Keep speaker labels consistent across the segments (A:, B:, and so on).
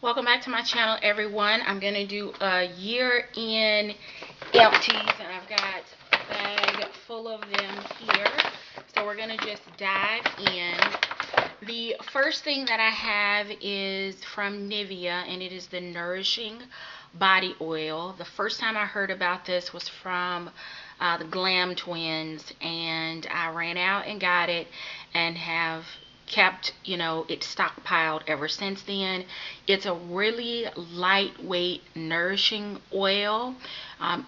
A: Welcome back to my channel, everyone. I'm going to do a year-end empties, and I've got a bag full of them here. So we're going to just dive in. The first thing that I have is from Nivea, and it is the Nourishing Body Oil. The first time I heard about this was from the Glam Twins, and I ran out and got it and have kept it stockpiled ever since then. It's a really lightweight nourishing oil,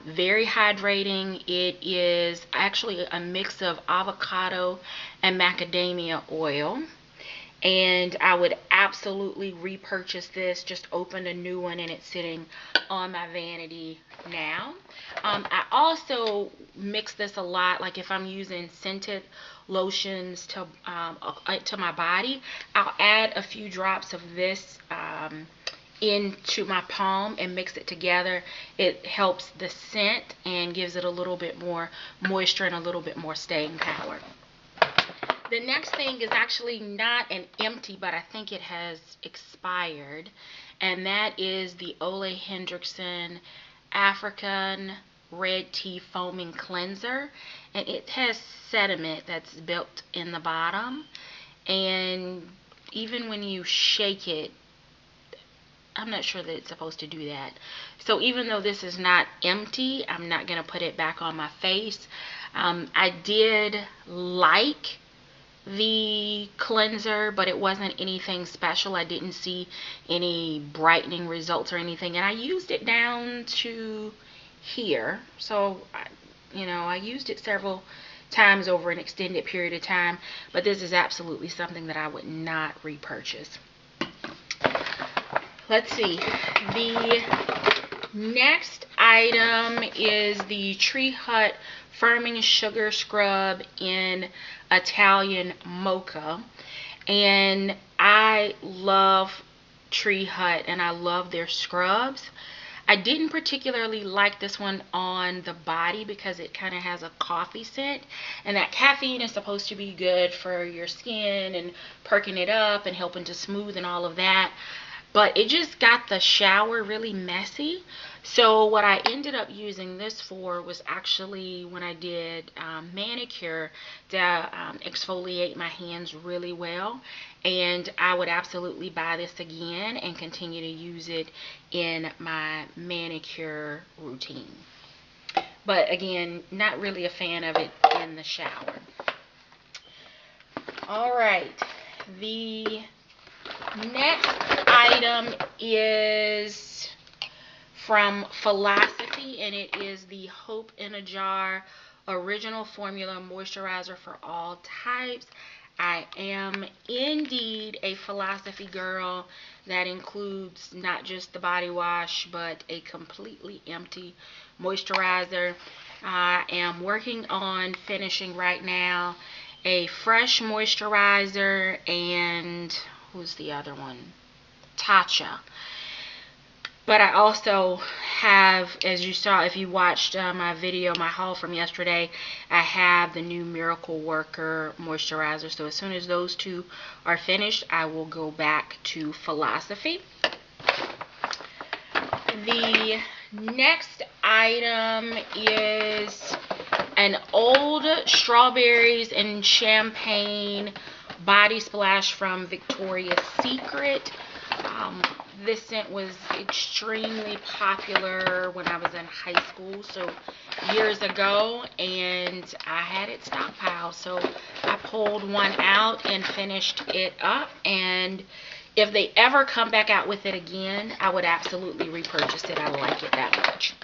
A: very hydrating. It is actually a mix of avocado and macadamia oil, and I would absolutely repurchase this. Just opened a new one and it's sitting on my vanity now. I also mix this a lot, like if I'm using scented lotions to my body, I'll add a few drops of this into my palm and mix it together. It helps the scent and gives it a little bit more moisture and a little bit more staying power. The next thing is actually not an empty, but I think it has expired, and that is the Olay Hendrickson African Red Tea Foaming Cleanser, and it has sediment that's built in the bottom, and even when you shake it, I'm not sure that it's supposed to do that. So even though this is not empty, I'm not going to put it back on my face. I did like the cleanser, but it wasn't anything special. I didn't see any brightening results or anything, and I used it down to here. So I used it several times over an extended period of time, but this is absolutely something that I would not repurchase. Let's see, the next item is the Tree Hut Firming Sugar Scrub in Italian Mocha, and I love Tree Hut and I love their scrubs. I didn't particularly like this one on the body because it kind of has a coffee scent, and that caffeine is supposed to be good for your skin and perking it up and helping to smooth and all of that, but it just got the shower really messy. So what I ended up using this for was actually when I did manicure, to exfoliate my hands really well, and I would absolutely buy this again and continue to use it in my manicure routine. But again, not really a fan of it in the shower. Alright, the next item is from Philosophy, and it is the Hope in a Jar Original Formula Moisturizer for All Types. I am indeed a Philosophy girl. That includes not just the body wash, but a completely empty moisturizer. I am working on finishing right now a Fresh moisturizer, and who's the other one? Tatcha. But I also have, as you saw if you watched my video, my haul from yesterday, I have the new Miracle Worker moisturizer. So as soon as those two are finished, I will go back to Philosophy. The next item is an old Strawberries and Champagne body splash from Victoria's Secret. This scent was extremely popular when I was in high school, so years ago, and I had it stockpiled, so I pulled one out and finished it up, and if they ever come back out with it again, I would absolutely repurchase it. I like it that much.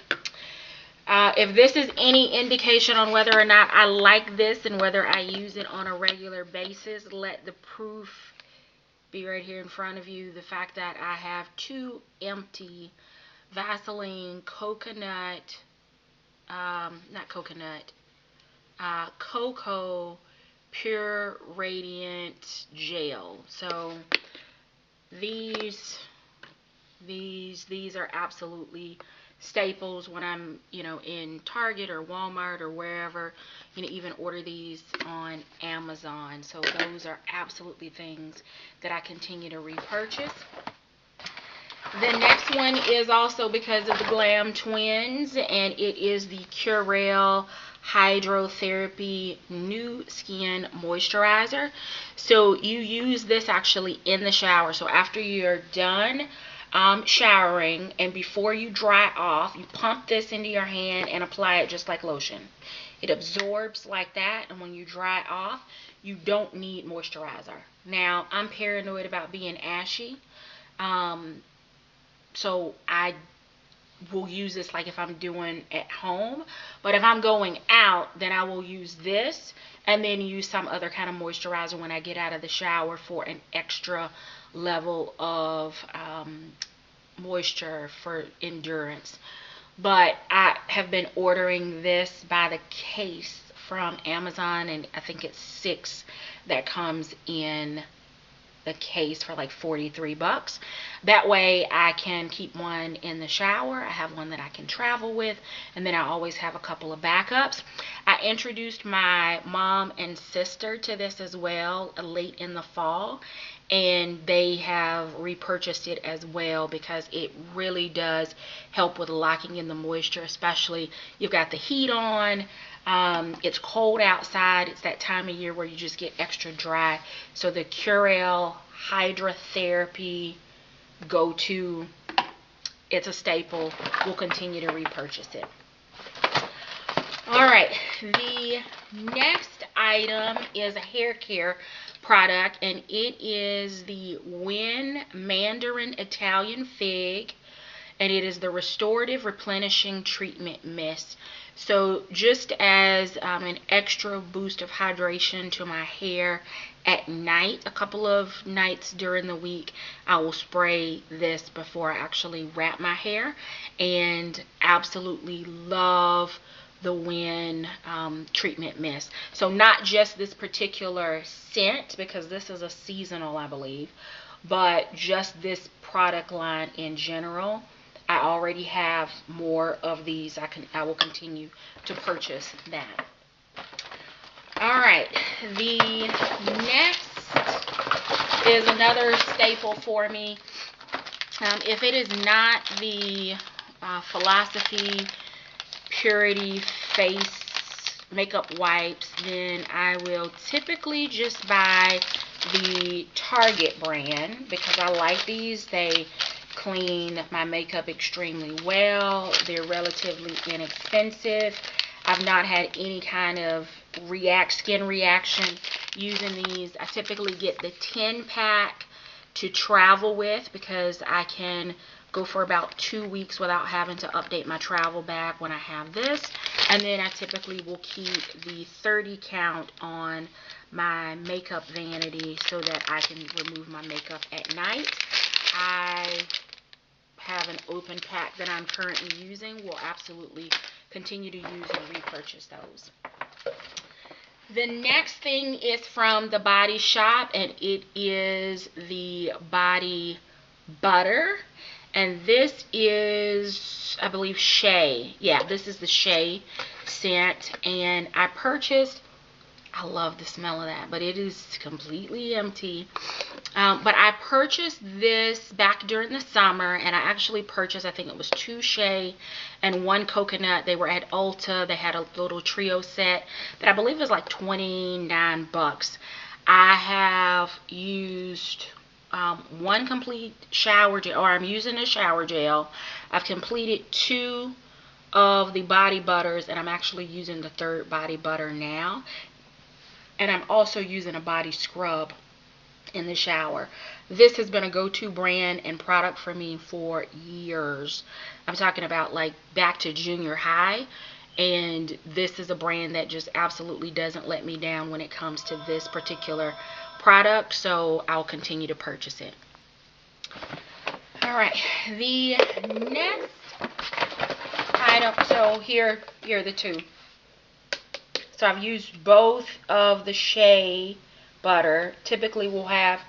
A: If this is any indication on whether or not I like this and whether I use it on a regular basis, let the proof be right here in front of you. The fact that I have two empty Vaseline coconut, cocoa pure radiant gel. So these are absolutely staples when I'm in Target or Walmart or wherever. Even order these on Amazon. So those are absolutely things that I continue to repurchase. The next one is also because of the Glam Twins, and it is the Curel Hydrotherapy New Skin Moisturizer. So you use this actually in the shower. So after you're done showering and before you dry off, you pump this into your hand and apply it just like lotion. It absorbs like that, and when you dry off, you don't need moisturizer. Now, I'm paranoid about being ashy. So I will use this like if I'm doing at home, but if I'm going out, then I will use this and then use some other kind of moisturizer when I get out of the shower for an extra level of moisture for endurance. But I have been ordering this by the case from Amazon, and I think it's 6 that comes in the case for like 43 bucks. That way I can keep one in the shower. I have one that I can travel with, and then I always have a couple of backups. I introduced my mom and sister to this as well late in the fall, and they have repurchased it as well because it really does help with locking in the moisture, especially you've got the heat on. It's cold outside. It's that time of year where you just get extra dry. So the Curel Hydrotherapy go-to, it's a staple. We'll continue to repurchase it. Alright, the next item is a hair care product, and it is the Win Mandarin Italian Fig, and it is the Restorative Replenishing Treatment Mist. So just as an extra boost of hydration to my hair at night, a couple of nights during the week, I will spray this before I actually wrap my hair, and absolutely love the Win treatment mist. So not just this particular scent, because this is a seasonal, I believe, but just this product line in general. I already have more of these. I will continue to purchase that. Alright, the next is another staple for me. If it is not the Philosophy Purity Face Makeup Wipes, then I will typically just buy the Target brand because I like these. They clean my makeup extremely well. They're relatively inexpensive. I've not had any kind of skin reaction using these. I typically get the 10-pack to travel with because I can go for about 2 weeks without having to update my travel bag when I have this. And then I typically will keep the 30 count on my makeup vanity so that I can remove my makeup at night. I have an open pack that I'm currently using. Will absolutely continue to use and repurchase those. The next thing is from the Body Shop, and it is the body butter, and this is, I believe, Shea. Yeah, this is the Shea scent, and I love the smell of that, but it is completely empty. But I purchased this back during the summer, and I actually purchased, I think it was 2 Shea and 1 coconut. They were at Ulta. They had a little trio set that I believe was like 29 bucks. I have used 1 complete shower gel, or I'm using a shower gel. I've completed 2 of the body butters, and I'm actually using the 3rd body butter now. And I'm also using a body scrub in the shower. This has been a go-to brand and product for me for years. I'm talking about like back to junior high, and this is a brand that just absolutely doesn't let me down when it comes to this particular product, so I'll continue to purchase it. Alright, the next item, so here are the 2. So I've used both of the Shea butter. Typically we'll have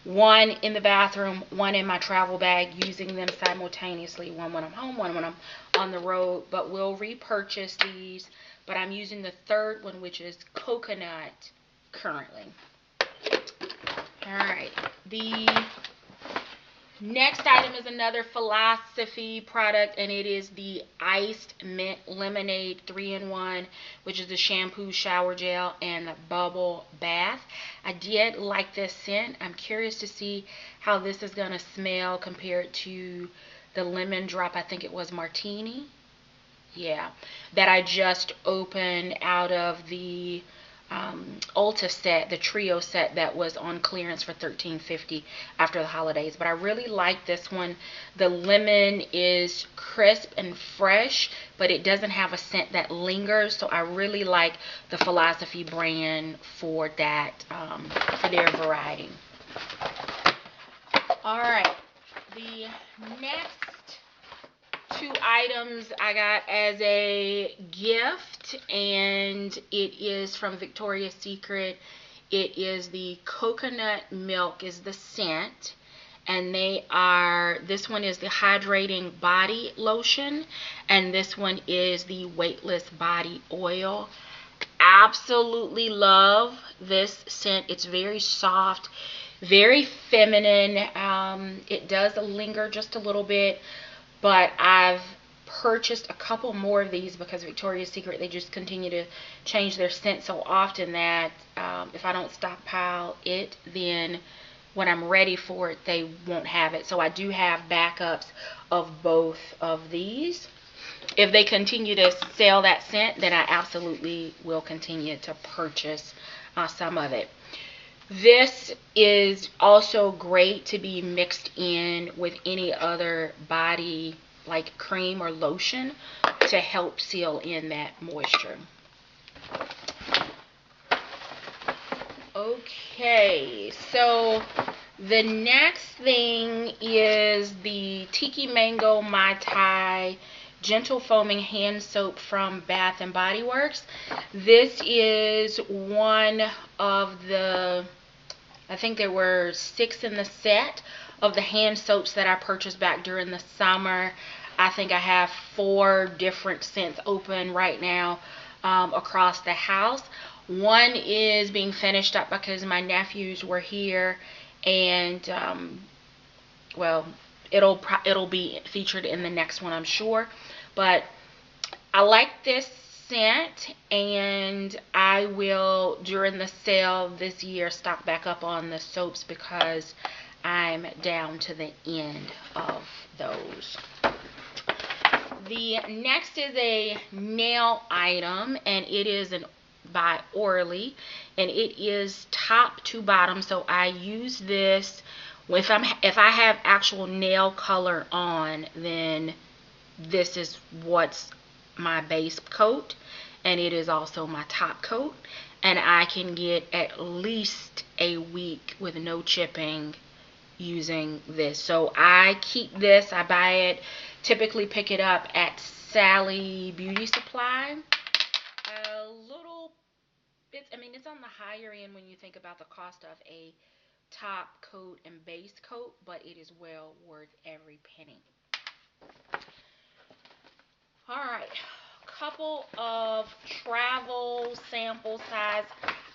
A: 1 in the bathroom, 1 in my travel bag, using them simultaneously, 1 when I'm home, 1 when I'm on the road, but we'll repurchase these. But I'm using the 3rd one, which is coconut, currently. Alright, the Next item is another Philosophy product, and it is the Iced Mint Lemonade 3-in-1, which is the shampoo, shower gel, and bubble bath. I did like this scent. I'm curious to see how this is going to smell compared to the lemon drop, I think it was Martini. Yeah, that I just opened out of the Ulta set, the trio set that was on clearance for $13.50 after the holidays. But I really like this one. The lemon is crisp and fresh, but it doesn't have a scent that lingers. So I really like the Philosophy brand for that, for their variety. Alright, the next two items I got as a gift, and it is from Victoria's Secret. It is the coconut milk is the scent, and this one is the hydrating body lotion, and this one is the weightless body oil. Absolutely love this scent. It's very soft, very feminine. It does linger just a little bit, but I've purchased a couple more of these because Victoria's Secret, they just continue to change their scent so often that if I don't stockpile it, then when I'm ready for it, they won't have it. So I do have backups of both of these. If they continue to sell that scent, then I absolutely will continue to purchase some of it. This is also great to be mixed in with any other body like cream or lotion to help seal in that moisture. Okay, so the next thing is the Tiki Mango Mai Tai Gentle Foaming Hand Soap from Bath and Body Works. This is one of the, I think there were 6 in the set of the hand soaps that I purchased back during the summer. I think I have 4 different scents open right now across the house. One is being finished up because my nephews were here, and well, it'll be featured in the next one, I'm sure. But I like this scent, and I will, during the sale this year, stock back up on the soaps because I'm down to the end of those. The next is a nail item, and it is by Olay, and it is top to bottom. So I use this if I have actual nail color on, then this is what's my base coat, and it is also my top coat, and I can get at least a week with no chipping using this. So I keep this. I buy it, typically pick it up at Sally Beauty Supply. A little bit, I mean, it's on the higher end when you think about the cost of a top coat and base coat, but it is well worth every penny. Alright, couple of travel sample size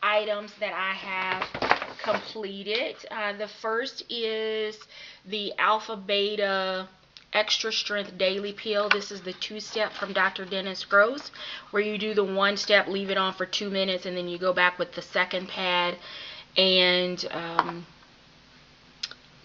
A: items that I have completed. The first is the Alpha Beta Extra Strength Daily Peel. This is the 2-step from Dr. Dennis Gross, where you do the 1 step, leave it on for 2 minutes, and then you go back with the second pad and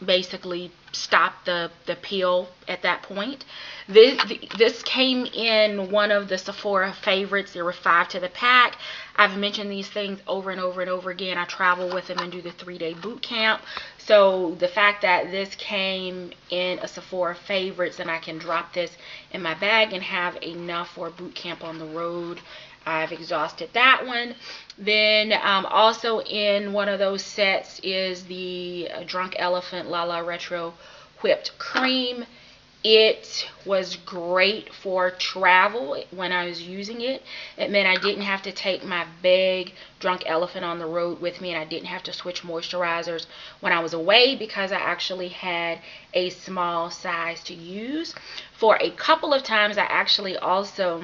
A: basically stop the peel at that point. This came in one of the Sephora favorites. There were 5 to the pack. I've mentioned these things over and over and over again. I travel with them and do the 3-day boot camp. So the fact that this came in a Sephora favorites and I can drop this in my bag and have enough for boot camp on the road, I've exhausted that one. Then also in one of those sets is the Drunk Elephant Lala Retro Whipped Cream. It was great for travel when I was using it. It meant I didn't have to take my big Drunk Elephant on the road with me, and I didn't have to switch moisturizers when I was away because I actually had a small size to use. For a couple of times I actually also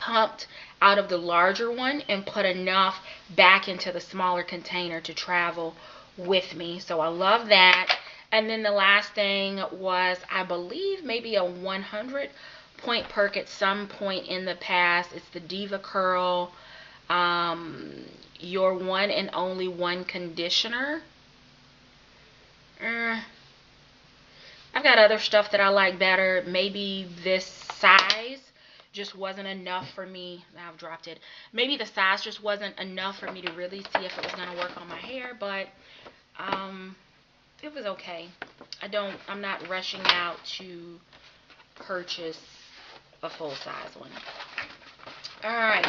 A: pumped out of the larger one and put enough back into the smaller container to travel with me. So I love that. And then the last thing was, I believe, maybe a 100 point perk at some point in the past. It's the Diva Curl, your one and only one conditioner. I've got other stuff that I like better. Maybe this size just wasn't enough for me. I've dropped it. Maybe the size just wasn't enough for me to really see if it was going to work on my hair, but it was okay. I'm not rushing out to purchase a full size one. Alright,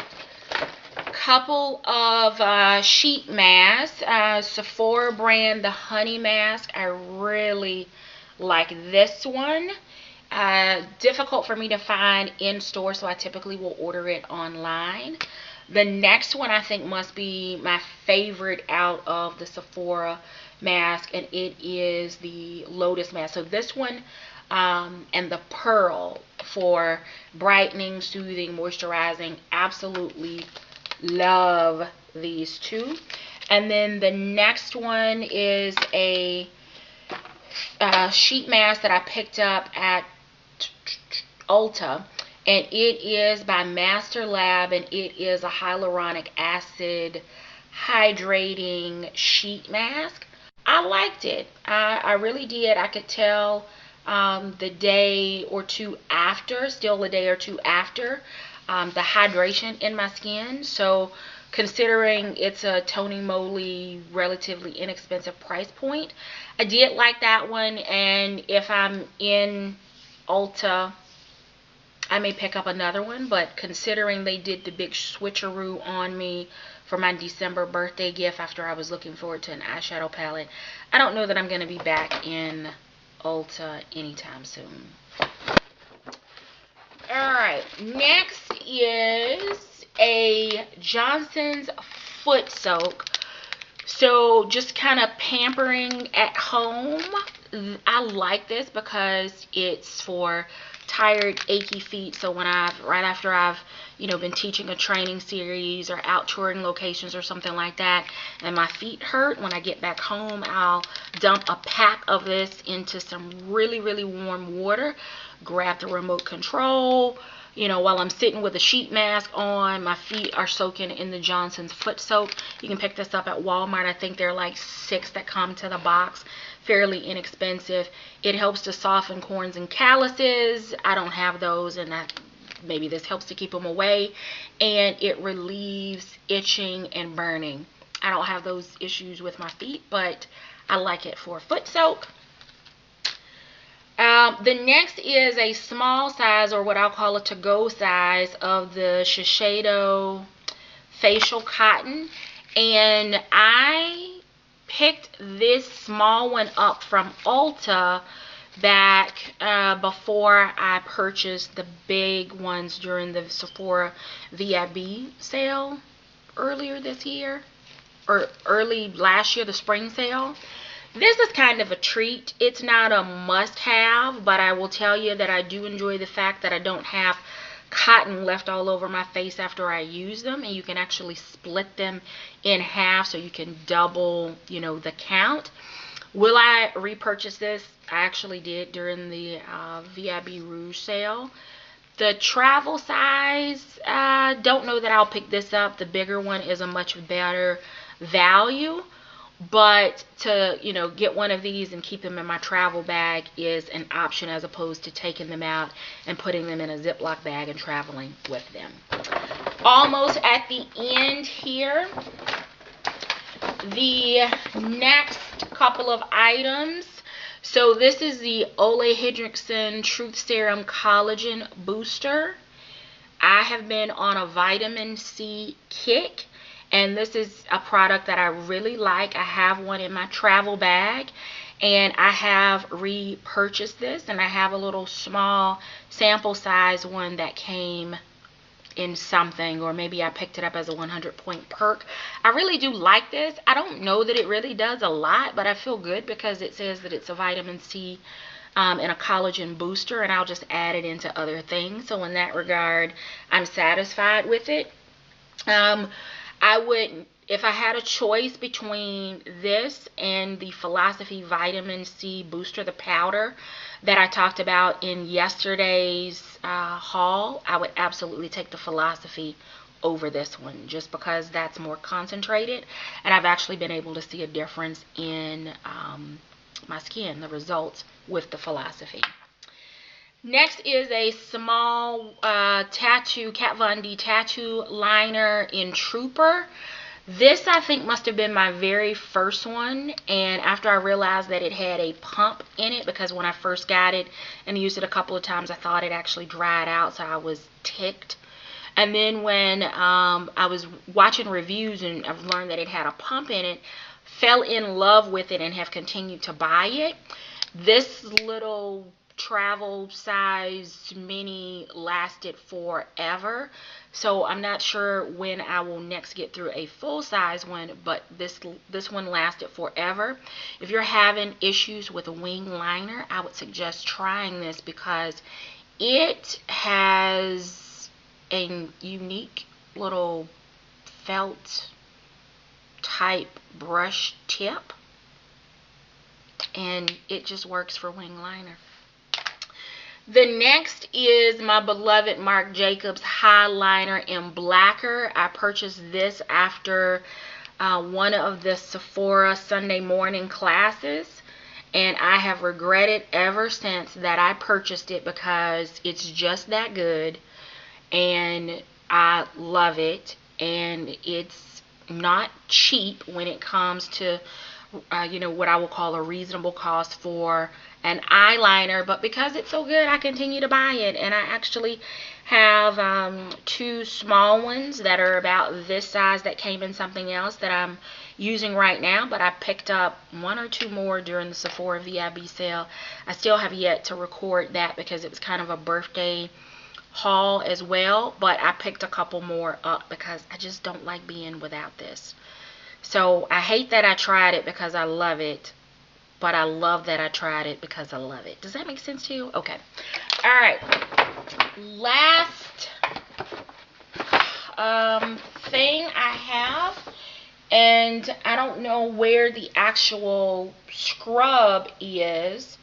A: couple of sheet masks. Sephora brand, the honey mask. I really like this one. Difficult for me to find in store, so I typically will order it online. The next one I think must be my favorite out of the Sephora mask, and it is the Lotus mask. So this one and the Pearl for brightening, soothing, moisturizing. Absolutely love these two. And then the next one is a sheet mask that I picked up at Ulta, and it is by Master Lab, and it is a hyaluronic acid hydrating sheet mask. I liked it. I really did. I could tell the day or two after, still a day or two after, the hydration in my skin. So considering it's a Tony Moly relatively inexpensive price point, I did like that one. And if I'm in Ulta, I may pick up another one, but considering they did the big switcheroo on me for my December birthday gift after I was looking forward to an eyeshadow palette, I don't know that I'm going to be back in Ulta anytime soon. Alright, next is a Johnson's foot soak. So just kind of pampering at home. I like this because it's for tired, achy feet. So when right after I've been teaching a training series or out touring locations or something like that, and my feet hurt, when I get back home, I'll dump a pack of this into some really, really warm water, grab the remote control. While I'm sitting with a sheet mask on, my feet are soaking in the Johnson's foot soak. You can pick this up at Walmart. I think there are like 6 that come to the box. Fairly inexpensive. It helps to soften corns and calluses. I don't have those, and maybe this helps to keep them away. And it relieves itching and burning. I don't have those issues with my feet, but I like it for foot soak. The next is a small size, or what I'll call a to-go size, of the Shiseido facial cotton, and I picked this small one up from Ulta back before I purchased the big ones during the Sephora VIB sale earlier this year, or early last year, the spring sale. This is kind of a treat. It's not a must-have, but I will tell you that I do enjoy the fact that I don't have cotton left all over my face after I use them, and you can actually split them in half so you can double, the count. Will I repurchase this? I actually did during the VIB Rouge sale. The travel size, I don't know that I'll pick this up. The bigger one is a much better value. But to, get one of these and keep them in my travel bag is an option, as opposed to taking them out and putting them in a Ziploc bag and traveling with them. Almost at the end here. The next couple of items. So this is the Olay Hendrickson Truth Serum Collagen Booster. I have been on a vitamin C kick, and this is a product that I really like. I have one in my travel bag, and I have repurchased this, and I have a little small sample size one that came in something, or maybe I picked it up as a 100 point perk. I really do like this. I don't know that it really does a lot, but I feel good because it says that it's a vitamin C and a collagen booster, and I'll just add it into other things. So in that regard, I'm satisfied with it. I would if I had a choice between this and the Philosophy Vitamin C Booster, the powder that I talked about in yesterday's haul, I would absolutely take the Philosophy over this one, just because that's more concentrated, and I've actually been able to see a difference in my skin, the results with the Philosophy. Next is a small tattoo, Kat Von D tattoo liner in Trooper. This, I think, must have been my very first one, and after I realized that it had a pump in it, because when I first got it and used it a couple of times, I thought it actually dried out, so I was ticked. And then when I was watching reviews and I've learned that it had a pump in it, fell in love with it and have continued to buy it. This little travel size mini lasted forever, so I'm not sure when I will next get through a full size one, but this one lasted forever. If you're having issues with a wing liner, I would suggest trying this because it has a unique little felt type brush tip, and it just works for wing liner. The next is my beloved Marc Jacobs Highliner in Blacker. I purchased this after one of the Sephora Sunday morning classes, and I have regretted ever since that I purchased it because it's just that good, and I love it, and it's not cheap when it comes to what I will call a reasonable cost for an eyeliner, but because it's so good, I continue to buy it. And I actually have two small ones that are about this size that came in something else that I'm using right now, but I picked up one or two more during the Sephora VIB sale. I still have yet to record that because it was kind of a birthday haul as well, but I picked a couple more up because I just don't like being without this. So I hate that I tried it because I love it, but I love that I tried it because I love it. Does that make sense to you? Okay. All right. Last thing I have, and I don't know where the actual scrub is,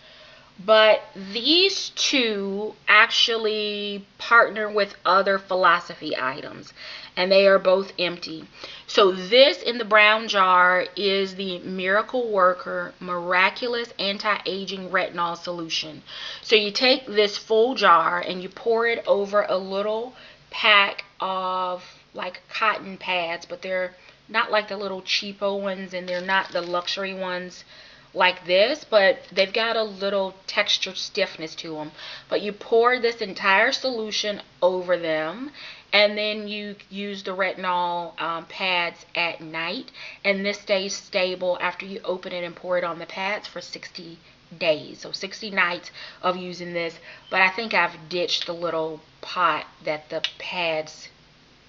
A: but these two actually partner with other Philosophy items, and they are both empty. So this in the brown jar is the Miracle Worker Miraculous Anti-Aging Retinol Solution. So you take this full jar and you pour it over a little pack of like cotton pads, but they're not like the little cheapo ones, and they're not the luxury ones like this, but they've got a little texture stiffness to them. But you pour this entire solution over them, and then you use the retinol pads at night, and this stays stable after you open it and pour it on the pads for 60 days. So 60 nights of using this, but I think I've ditched the little pot that the pads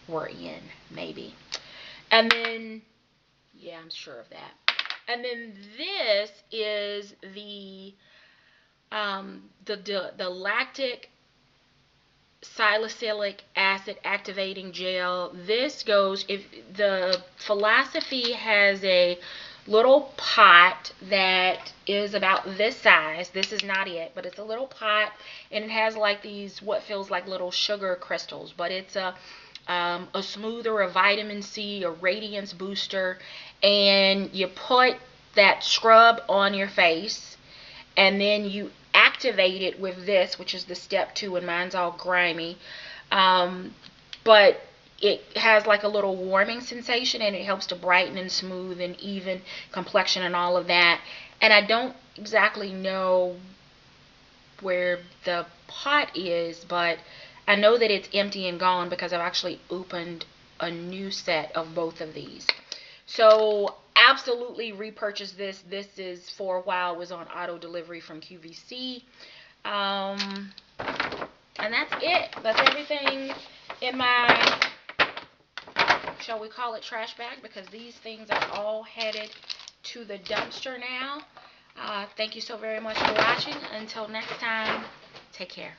A: were in, maybe. And then, yeah, I'm sure of that. And then this is the lactic salicylic acid activating gel. This goes, if the Philosophy has a little pot that is about this size. This is not it, but it's a little pot, and it has like these what feels like little sugar crystals, but it's a smoother, a vitamin C, a radiance booster, and you put that scrub on your face, and then you activate it with this, which is the step 2, and mine's all grimy, but it has like a little warming sensation, and it helps to brighten and smooth and even complexion and all of that. And I don't exactly know where the pot is, but I know that it's empty and gone because I've actually opened a new set of both of these. So absolutely repurchase this. This is, for a while, was on auto delivery from QVC. And that's it. That's everything in my, shall we call it, trash bag, because these things are all headed to the dumpster now. Thank you so very much for watching. Until next time, take care.